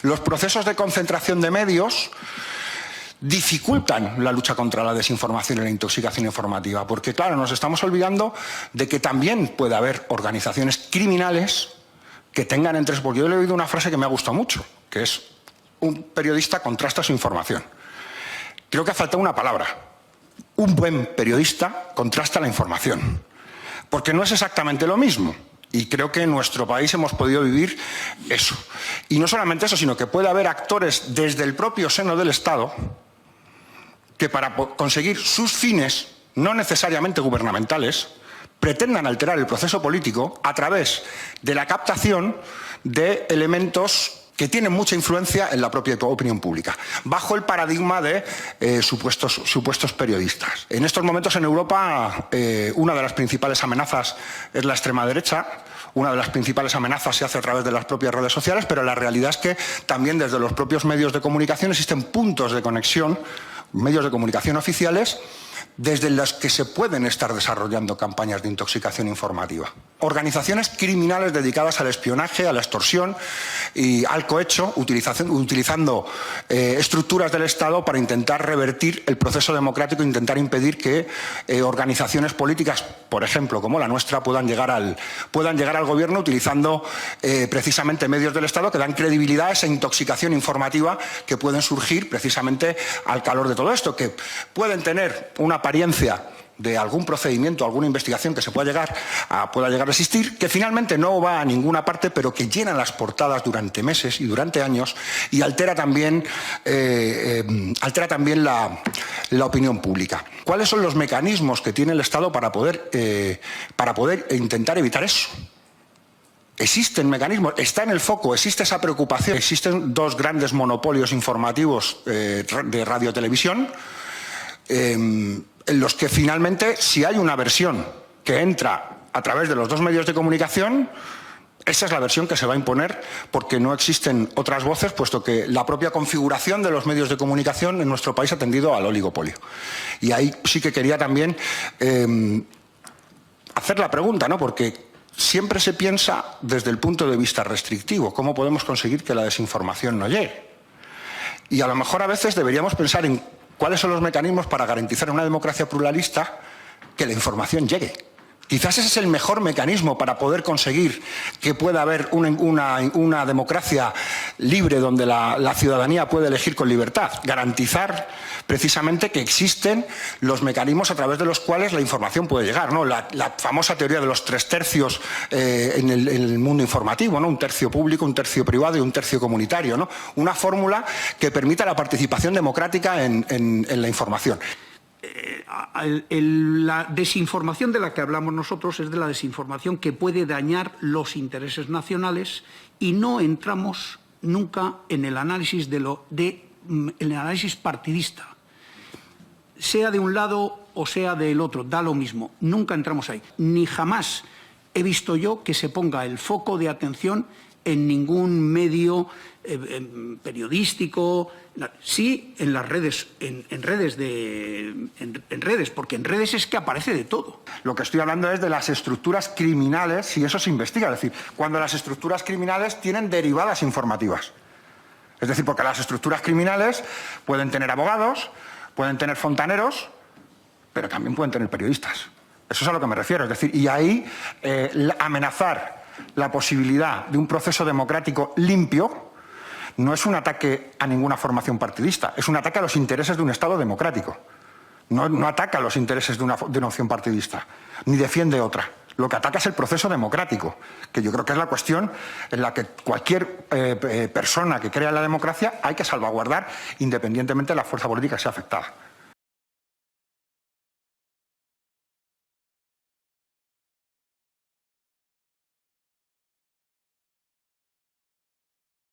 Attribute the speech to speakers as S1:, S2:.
S1: Los procesos de concentración de medios dificultan la lucha contra la desinformación y la intoxicación informativa, porque, claro, nos estamos olvidando de que también puede haber organizaciones criminales que tengan entre... Porque yo le he oído una frase que me ha gustado mucho, que es: un periodista contrasta su información. Creo que ha faltado una palabra. Un buen periodista contrasta la información, porque no es exactamente lo mismo. Y creo que en nuestro país hemos podido vivir eso. Y no solamente eso, sino que puede haber actores desde el propio seno del Estado que, para conseguir sus fines, no necesariamente gubernamentales, pretendan alterar el proceso político a través de la captación de elementos que tienen mucha influencia en la propia opinión pública, bajo el paradigma de supuestos periodistas. En estos momentos en Europa una de las principales amenazas es la extrema derecha. Una de las principales amenazas se hace a través de las propias redes sociales, pero la realidad es que también desde los propios medios de comunicación existen puntos de conexión, medios de comunicación oficiales, desde los que se pueden estar desarrollando campañas de intoxicación informativa. Organizaciones criminales dedicadas al espionaje, a la extorsión y al cohecho, utilizando estructuras del Estado para intentar revertir el proceso democrático e intentar impedir que organizaciones políticas, por ejemplo, como la nuestra, puedan llegar al gobierno utilizando precisamente medios del Estado que dan credibilidad a esa intoxicación informativa que pueden surgir precisamente al calor de todo esto, que pueden tener una apariencia de algún procedimiento, alguna investigación que se pueda llegar a existir, que finalmente no va a ninguna parte, pero que llena las portadas durante meses y durante años y altera también la opinión pública. ¿Cuáles son los mecanismos que tiene el Estado para poder intentar evitar eso? Existen mecanismos, está en el foco, existe esa preocupación. Existen dos grandes monopolios informativos de radio-televisión, en los que finalmente, si hay una versión que entra a través de los dos medios de comunicación, esa es la versión que se va a imponer, porque no existen otras voces, puesto que la propia configuración de los medios de comunicación en nuestro país ha tendido al oligopolio. Y ahí sí que quería también hacer la pregunta, ¿no? Porque siempre se piensa desde el punto de vista restrictivo, ¿cómo podemos conseguir que la desinformación no llegue? Y a lo mejor a veces deberíamos pensar en ¿cuáles son los mecanismos para garantizar en una democracia pluralista que la información llegue? Quizás ese es el mejor mecanismo para poder conseguir que pueda haber una democracia libre donde la ciudadanía puede elegir con libertad. Garantizar precisamente que existen los mecanismos a través de los cuales la información puede llegar, ¿no? La famosa teoría de los 3/3 en el mundo informativo, ¿no? 1/3 público, 1/3 privado y 1/3 comunitario, ¿no? Una fórmula que permita la participación democrática en la información.
S2: La desinformación de la que hablamos nosotros es de la desinformación que puede dañar los intereses nacionales y no entramos nunca en el análisis, el análisis partidista. Sea de un lado o sea del otro, da lo mismo. Nunca entramos ahí. Ni jamás he visto yo que se ponga el foco de atención en ningún medio periodístico, sí en las redes, en redes, porque en redes es que aparece de todo.
S1: Lo que estoy hablando es de las estructuras criminales, y eso se investiga, es decir, cuando las estructuras criminales tienen derivadas informativas. Es decir, porque las estructuras criminales pueden tener abogados, pueden tener fontaneros, pero también pueden tener periodistas. Eso es a lo que me refiero. Es decir, y ahí amenazar la posibilidad de un proceso democrático limpio no es un ataque a ninguna formación partidista, es un ataque a los intereses de un Estado democrático. No ataca a los intereses de una opción partidista, ni defiende otra. Lo que ataca es el proceso democrático, que yo creo que es la cuestión en la que cualquier persona que crea en la democracia hay que salvaguardar, independientemente de la fuerza política que sea afectada.